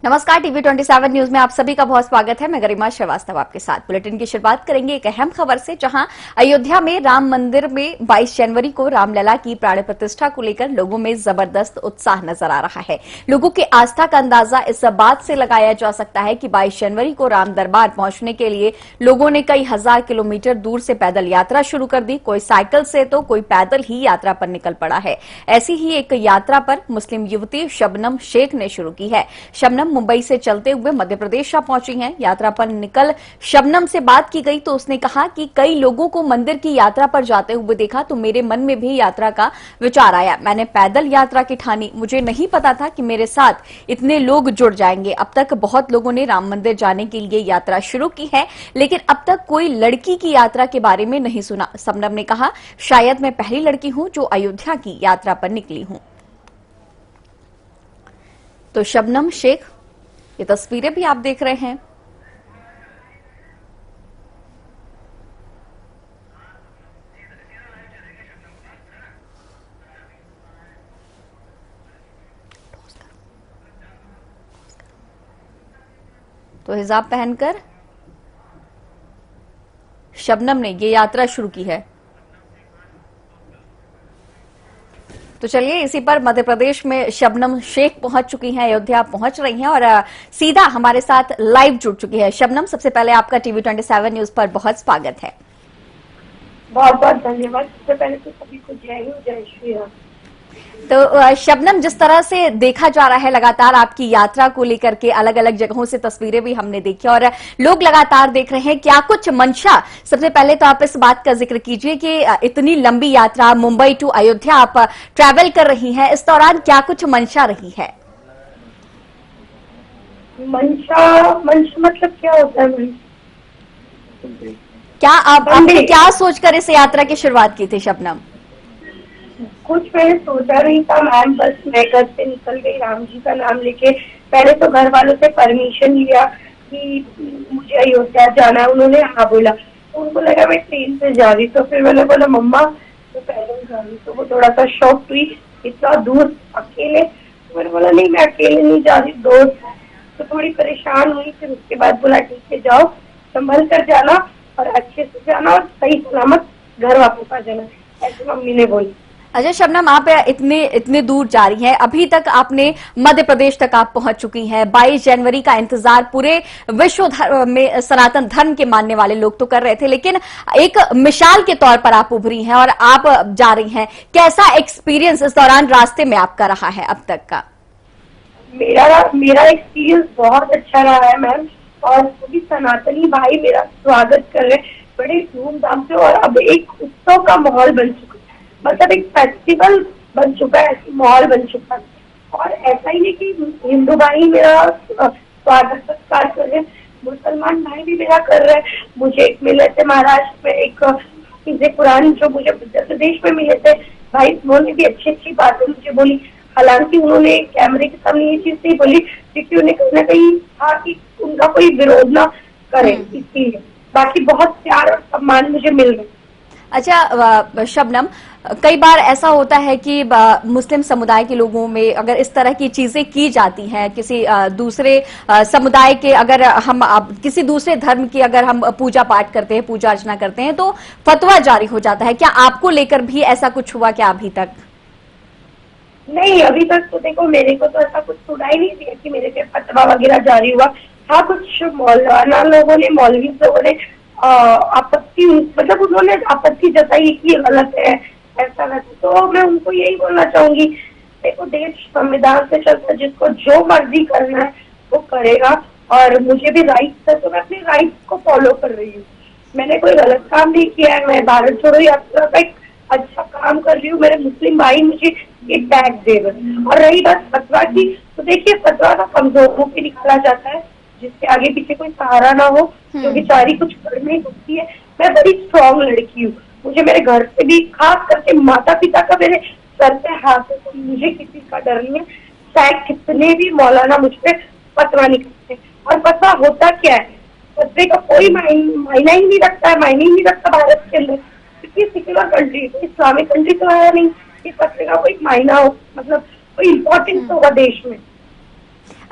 नमस्कार, TV 27 news में आप सभी का बहुत स्वागत है। मैं गरिमा श्रीवास्तव आपके साथ। बुलेटिन की शुरुआत करेंगे एक अहम खबर से, जहां अयोध्या में राम मंदिर में 22 जनवरी को रामलला की प्राण प्रतिष्ठा को लेकर लोगों में जबरदस्त उत्साह नजर आ रहा है। लोगों की आस्था का अंदाजा इस बात से लगाया जा सकता है कि 22 जनवरी को राम दरबार पहुंचने के लिए लोगों ने कई हजार किलोमीटर दूर से पैदल यात्रा शुरू कर दी। कोई साइकिल से तो कोई पैदल ही यात्रा पर निकल पड़ा है। ऐसी ही एक यात्रा पर मुस्लिम युवती शबनम शेख ने शुरू की है। शबनम मुंबई से चलते हुए मध्य प्रदेश आ पहुंची हैं। यात्रा पर निकल शबनम से बात की गई तो उसने कहा कि कई लोगों को मंदिर की यात्रा पर जाते हुए देखा तो मेरे मन में भी यात्रा का विचार आया। मैंने पैदल यात्रा की ठानी। मुझे नहीं पता था कि मेरे साथ इतने लोग जुड़ जाएंगे। अब तक बहुत लोगों ने राम मंदिर जाने के लिए यात्रा शुरू की है, लेकिन अब तक कोई लड़की की यात्रा के बारे में नहीं सुना। शबनम ने कहा, शायद मैं पहली लड़की हूं जो अयोध्या की यात्रा पर निकली हूं। तो शबनम शेख, ये तस्वीरें भी आप देख रहे हैं। तो हिजाब पहनकर शबनम ने ये यात्रा शुरू की है। तो चलिए, इसी पर मध्य प्रदेश में शबनम शेख पहुंच चुकी हैं, अयोध्या पहुंच रही हैं और सीधा हमारे साथ लाइव जुड़ चुकी है। शबनम, सबसे पहले आपका टीवी 27 न्यूज पर बहुत स्वागत है। बहुत बहुत धन्यवाद। सबसे पहले तो सभी को जय हिंद, जय श्री राम। तो शबनम, जिस तरह से देखा जा रहा है लगातार आपकी यात्रा को लेकर के अलग अलग जगहों से तस्वीरें भी हमने देखी और लोग लगातार देख रहे हैं, क्या कुछ मंशा? सबसे पहले तो आप इस बात का जिक्र कीजिए कि इतनी लंबी यात्रा मुंबई टू अयोध्या आप ट्रैवल कर रही हैं, इस दौरान क्या कुछ मंशा रही है? मंशा मतलब क्या होता है? क्या आपने क्या सोचकर इस यात्रा की शुरुआत की थी शबनम? कुछ मैंने सोचा नहीं था मैम, बस मैं घर से निकल गई राम जी का नाम लेके। पहले तो घर वालों से परमिशन लिया कि मुझे अयोध्या जाना है। उन्होंने हाँ बोला, तो उनको लगा मैं ट्रेन से जा रही। तो फिर मैंने बोला मम्मा तो पैदल जा रही। तो वो थोड़ा सा शॉक हुई, इतना दूर अकेले। तो मैंने बोला नहीं, मैं अकेले नहीं जा रही, दोस्त। तो थोड़ी परेशान हुई। फिर उसके बाद बोला ठीक है जाओ, संभल कर जाना और अच्छे से जाना और सही सलामत घर वापस आ जाना, ऐसे मम्मी ने बोली। अच्छा शबनम, आप इतने दूर जा रही हैं, अभी तक आपने मध्य प्रदेश तक आप पहुंच चुकी हैं। 22 जनवरी का इंतजार पूरे विश्व में सनातन धर्म के मानने वाले लोग तो कर रहे थे, लेकिन एक मिसाल के तौर पर आप उभरी हैं और आप जा रही हैं। कैसा एक्सपीरियंस इस दौरान रास्ते में आपका रहा है अब तक का? मेरा एक्सपीरियंस बहुत अच्छा रहा है मैम, और सभी सनातनी भाई मेरा स्वागत कर रहे हैं बड़े धूमधाम से। और अब एक उत्सव का माहौल बन चुका है, मतलब एक फेस्टिवल बन चुका है, माहौल बन चुका है। और ऐसा ही नहीं कि हिंदू भाई मेरा स्वागत सत्कार कर रहे हैं, मुसलमान भाई भी मेरा कर रहे हैं। मुझे एक मिले थे महाराष्ट्र में, एक चीजें पुरानी जो मुझे उत्तर प्रदेश में मिले थे भाई, उन्होंने भी अच्छी अच्छी बातें मुझे बोली। हालांकि उन्होंने कैमरे के सामने ये चीज नहीं बोली, क्योंकि उन्हें कहीं ना कहीं था कि उनका कोई विरोध ना करे, इसलिए। बाकी बहुत प्यार और सम्मान मुझे मिल रहा है। अच्छा शबनम, कई बार ऐसा होता है कि मुस्लिम समुदाय के लोगों में अगर इस तरह की चीजें की जाती हैं, किसी दूसरे समुदाय के, अगर हम किसी दूसरे धर्म की अगर हम पूजा पाठ करते हैं, पूजा अर्चना करते हैं, तो फतवा जारी हो जाता है। क्या आपको लेकर भी ऐसा कुछ हुआ क्या अभी तक? नहीं, अभी तक तो देखो मेरे को तो ऐसा कुछ सुना ही नहीं दिया कि मेरे पे फतवा वगैरह जारी हुआ। हाँ, कुछ मौलाना लोगों ने, मौलवी लोगों ने आपत्ति, मतलब उन्होंने आपत्ति जताई कि ये गलत है, ऐसा वैसा। तो मैं उनको यही बोलना चाहूंगी, देखो देश संविधान से चलता है, जिसको जो मर्जी करना है वो करेगा। और मुझे भी राइट्स है, तो मैं अपने राइट्स को फॉलो कर रही हूँ। मैंने कोई गलत काम नहीं किया है। मैं भारत छोड़ो यात्रा का एक अच्छा काम कर रही हूँ। मेरे मुस्लिम भाई मुझे ये टैग दे रहे। और रही बात फतवा की, तो देखिए फतवा का कमजोरों पे निकाला जाता है, जिसके आगे पीछे कोई सहारा ना हो, जो बेचारी कुछ कर नहीं सकती है। मैं बड़ी स्ट्रॉन्ग लड़की हूँ। मुझे मेरे घर से भी, खास करके माता पिता का मेरे सर पे हाथ है, तो मुझे किसी का डर नहीं है। चाहे कितने भी मौलाना मुझ पे फतवा निकलते। और फतवा होता क्या है, फतवे का कोई मायना ही नहीं रखता है, मायने ही नहीं रखता भारत के अंदर, क्योंकि सेक्युलर कंट्री, इस्लामिक कंट्री तो है नहीं कि फतवे का कोई मायना हो, मतलब कोई इम्पोर्टेंस होगा देश में।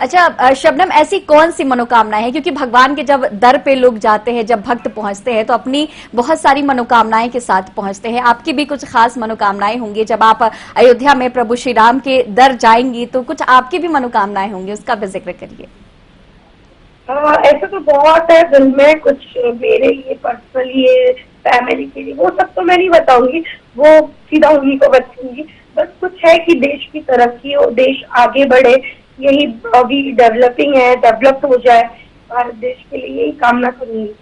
अच्छा शबनम, ऐसी कौन सी मनोकामनाएं हैं, क्योंकि भगवान के जब दर पे लोग जाते हैं, जब भक्त पहुंचते हैं तो अपनी बहुत सारी मनोकामनाएं के साथ पहुंचते हैं। आपकी भी कुछ खास मनोकामनाएं होंगी, जब आप अयोध्या में प्रभु श्री राम के दर जाएंगी तो कुछ आपकी भी मनोकामनाएं होंगी, उसका भी जिक्र करिए। हाँ, ऐसा तो बहुत है दिल में, कुछ मेरे लिए पर्सनली है, फैमिली के लिए, वो सब तो मैं नहीं बताऊंगी, वो सीधा उन्हीं को बताऊंगी। बस कुछ है कि देश की तरक्की हो, देश आगे बढ़े, यही अभी डेवलपिंग है, डेवलप हो जाए भारत देश के लिए, यही कामना करूंगी।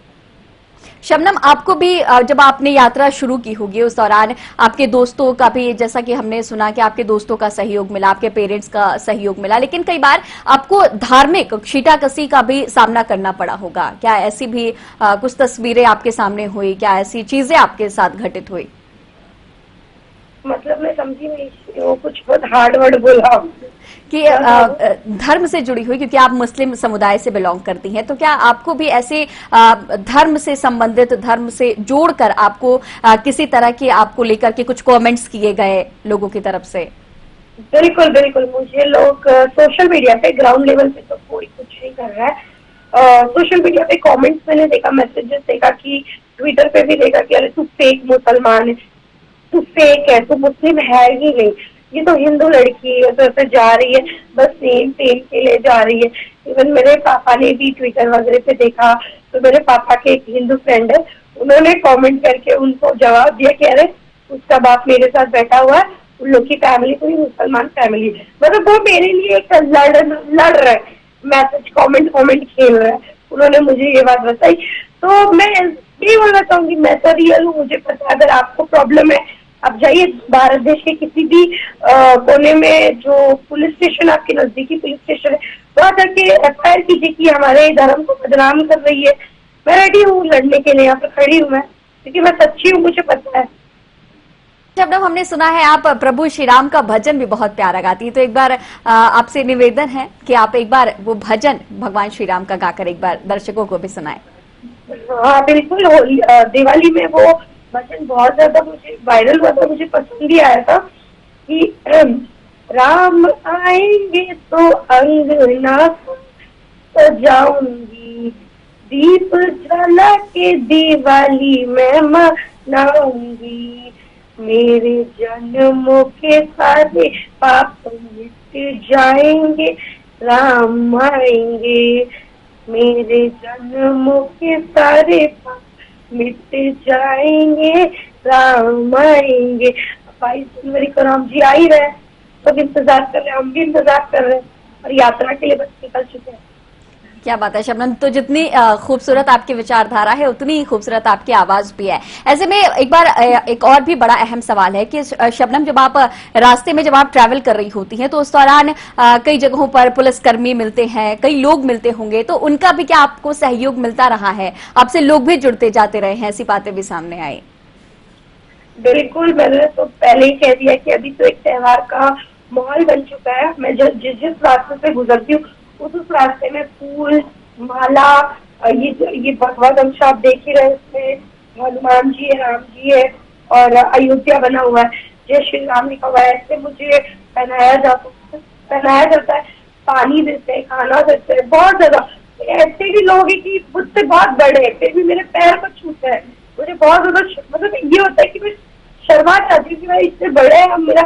शबनम, आपको भी जब आपने यात्रा शुरू की होगी उस दौरान आपके दोस्तों का भी, जैसा कि हमने सुना कि आपके दोस्तों का सहयोग मिला, आपके पेरेंट्स का सहयोग मिला, लेकिन कई बार आपको धार्मिक छीटाकशी का भी सामना करना पड़ा होगा। क्या ऐसी भी कुछ तस्वीरें आपके सामने हुई? क्या ऐसी चीजें आपके साथ घटित हुई? मतलब मैं समझी नहीं, वो कुछ बहुत हार्ड वर्ड बोला कि धर्म से जुड़ी हुई, क्योंकि आप मुस्लिम समुदाय से बिलोंग करती हैं, तो क्या आपको भी ऐसे धर्म से संबंधित, धर्म से जोड़कर आपको किसी तरह के, आपको लेकर के कुछ कमेंट्स किए गए लोगों की तरफ से? बिल्कुल बिल्कुल, मुझे लोग सोशल मीडिया पे, ग्राउंड लेवल पे तो कोई कुछ नहीं कर रहा है, सोशल मीडिया पे कमेंट्स मैंने देखा, मैसेजेस देखा, कि ट्विटर पे भी देखा कि अरे तू फेक मुसलमान है, तू फेक है, तू मुस्लिम है ही नहीं, ये तो हिंदू लड़की है, तो ऐसे जा रही है, बस सेम सेम के लिए जा रही है। इवन मेरे पापा ने भी ट्विटर वगैरह पे देखा, तो मेरे पापा के एक हिंदू फ्रेंड है, उन्होंने कमेंट करके उनको जवाब दिया कि अरे उसका बाप मेरे साथ बैठा हुआ है, उन लोग की फैमिली पूरी मुसलमान फैमिली है। मतलब वो मेरे लिए एक लड़ रहा है, मैसेज कमेंट खेल रहा है, उन्होंने मुझे ये बात बताई। तो मैं यही बोलना चाहूंगी, मैं तो रियल हूँ, मुझे पता है, अगर आपको प्रॉब्लम है आप जाइए भारत देश के किसी भी कोने में, जो पुलिस स्टेशन, आपके नजदीकी पुलिस स्टेशन है, वहां जाके एफआईआर कीजिए कि हमारे धर्म को बदनाम कर रही है। मैं रेडी हूँ लड़ने के लिए, यहाँ पर खड़ी हूँ मैं, क्योंकि मैं सच्ची हूँ, मुझे पता है। शबनम, हमने सुना है आप प्रभु श्री राम का भजन भी बहुत प्यारा गाती है, तो एक बार आपसे निवेदन है कि आप एक बार वो भजन भगवान श्री राम का गाकर एक बार दर्शकों को भी सुनाएं। हाँ बिल्कुल, होली दिवाली में वो भजन बहुत ज्यादा मुझे वायरल हुआ था, मुझे पसंद भी आया था कि राम आएंगे तो अंगना सजाऊंगी, दीप जला के दिवाली में मनाऊंगी, मेरे जन्मों के सारे पाप मिट जाएंगे, राम आएंगे, मेरे जन्मों के सारे पाप मिट जाएंगे, राम आएंगे। 22 जनवरी को राम जी आ ही रहे, सब इंतजार कर रहे हैं, हम भी इंतजार कर रहे हैं, और यात्रा के लिए बस निकल चुके हैं। क्या बात है शबनम, तो जितनी खूबसूरत आपकी विचारधारा है उतनी ही खूबसूरत आपकी आवाज भी है। ऐसे में एक बार एक और भी बड़ा अहम सवाल है कि शबनम, जब आप रास्ते में जब आप ट्रैवल कर रही होती हैं तो उस दौरान कई जगहों पर पुलिसकर्मी मिलते हैं, कई लोग मिलते होंगे, तो उनका भी क्या आपको सहयोग मिलता रहा है? आपसे लोग भी जुड़ते जाते रहे हैं, ऐसी बातें भी सामने आई? बिल्कुल, मैंने तो पहले ही कह दिया कि अभी तो एक त्योहार का माहौल बन चुका है। मैं जिस रास्ते से गुजरती हूँ उस रास्ते में फूल, माला, ये भगवा गमछा आप देख ही रहे, इसमें हनुमान जी है, राम जी है, और अयोध्या बना हुआ है, जय श्री राम लिखा हुआ है, ऐसे मुझे पहनाया जाता है, पानी देते हैं, खाना देते हैं, बहुत ज्यादा। ऐसे भी लोग हैं कि मुझसे बहुत बड़े हैं, फिर भी मेरे पैर को छूते हैं, मुझे बहुत ज्यादा मतलब ये होता है कि मैं शर्मा जाती हूँ कि भाई इससे बड़े हैं, हम मेरा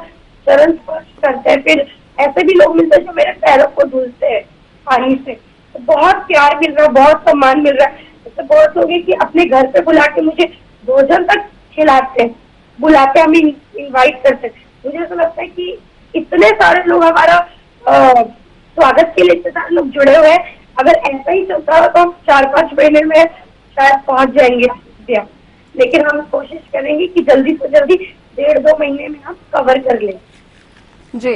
चरण स्पर्श करते हैं। फिर ऐसे भी लोग मिलते हैं जो मेरे पैरों को धुलते हैं पानी से, तो बहुत प्यार मिल रहा है, बहुत सम्मान मिल रहा है। ऐसे बहुत लोग हैं कि अपने घर पे बुला के मुझे भोजन तक खिलाते हैं, बुलाते हमें इनवाइट करते हैं। मुझे ऐसा लगता है कि इतने सारे लोग हमारा स्वागत के लिए, इतने सारे लोग जुड़े हुए हैं। अगर ऐसा ही चलता हो तो हम 4-5 महीने में शायद पहुंच जाएंगे इंडिया, लेकिन हम कोशिश करेंगे कि जल्दी से जल्दी 1.5-2 महीने में हम कवर कर लें। जी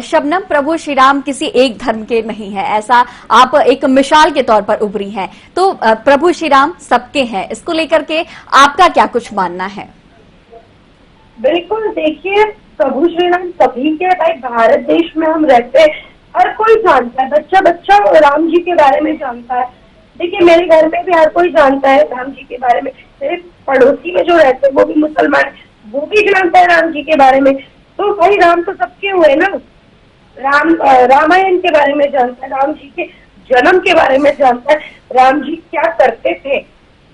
शबनम, प्रभु श्री राम किसी एक धर्म के नहीं है, ऐसा आप एक मिसाल के तौर पर उभरी हैं, तो प्रभु श्री राम सबके हैं, इसको लेकर के आपका क्या कुछ मानना है? बिल्कुल, देखिए प्रभु श्री राम सभी के भाई, भारत देश में हम रहते हैं, हर कोई जानता है, बच्चा बच्चा राम जी के बारे में जानता है। देखिए मेरे घर में भी हर कोई जानता है राम जी के बारे में, मेरे पड़ोसी में जो रहते हैं वो भी मुसलमान, वो भी जानता है राम जी के बारे में। तो भाई राम तो सबके हुए ना, रामायण के बारे में जानता है, राम जी के जन्म के बारे में जानता है, राम जी क्या करते थे,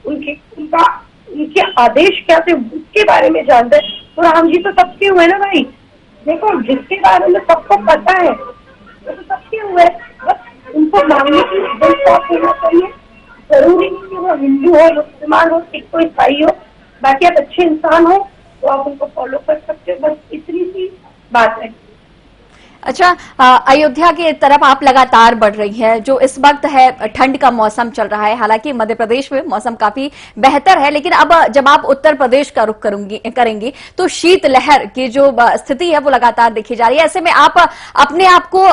उनके आदेश क्या थे उसके बारे में जानता है। तो राम जी तो सबके हुए ना भाई, देखो जिसके बारे में सबको पता है वो तो सबके हुए, बस उनको मानने की विश्वास होना चाहिए। जरूरी नहीं कि वो हिंदू हो, मुसलमान हो, सिख हो, ईसाई हो, बाकी आप अच्छे इंसान हो तो आप उनको फॉलो कर सकते हो, बस इतनी सी बात है। अच्छा, अयोध्या की तरफ आप लगातार बढ़ रही है, जो इस वक्त है ठंड का मौसम चल रहा है। हालांकि मध्य प्रदेश में मौसम काफी बेहतर है, लेकिन अब जब आप उत्तर प्रदेश का रुख करेंगी तो शीतलहर की जो स्थिति है वो लगातार देखी जा रही है। ऐसे में आप अपने आप को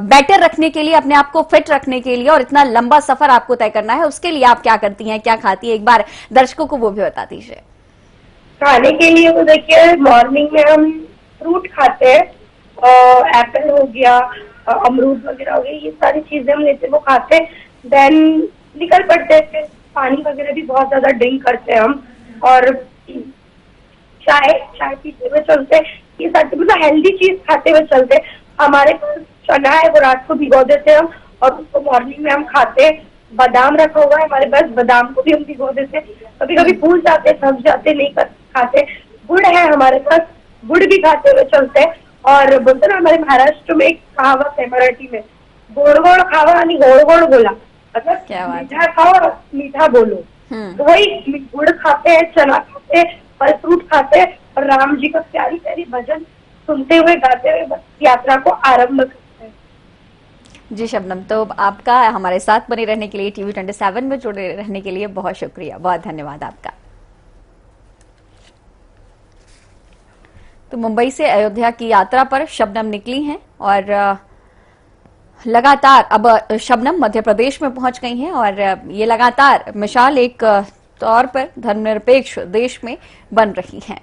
बेटर रखने के लिए, अपने आप को फिट रखने के लिए, और इतना लंबा सफर आपको तय करना है, उसके लिए आप क्या करती हैं, क्या खाती है, एक बार दर्शकों को वो भी बता दीजिए। खाने के लिए तो देखिए मॉर्निंग में हम फ्रूट खाते हैं, एप्पल हो गया, अमरूद वगैरह हो गए, ये सारी चीजें हम लेते वो खाते हैं। देन निकल पड़ते हैं, पानी वगैरह भी बहुत ज्यादा ड्रिंक करते हैं हम, और चाय चाय पीते हुए चलते हैं। ये सारी मतलब हेल्दी चीज खाते हुए चलते हैं। हमारे पास चना है, वो रात को भिगो देते हैं हम और उसको मॉर्निंग में हम खाते हैं। बादाम रखा हुआ है हमारे पास, बादाम को भी हम भिगो देते हैं। कभी कभी भूल जाते, थक जाते, नहीं खाते। गुड़ है हमारे पास, गुड़ भी खाते हुए चलते हैं। और बोलते ना हमारे महाराष्ट्र में एक कहावत है मराठी में, गोड़ गोड़ खावा आणि गोड़ गोड़ बोला, मतलब मीठा खाओ और मीठा बोलो। तो वही गुड़ खाते हैं, चना खाते हैं, फल फ्रूट खाते हैं और राम जी का प्यारी प्यारी भजन सुनते हुए गाते हुए बस यात्रा को आरंभ करते हैं। जी शबनम, तो आपका हमारे साथ बने रहने के लिए, टीवी 27 में जुड़े रहने के लिए बहुत शुक्रिया, बहुत धन्यवाद आपका। तो मुंबई से अयोध्या की यात्रा पर शबनम निकली हैं और लगातार अब शबनम मध्य प्रदेश में पहुंच गई हैं और ये लगातार मिसाल एक तौर पर धर्मनिरपेक्ष देश में बन रही हैं।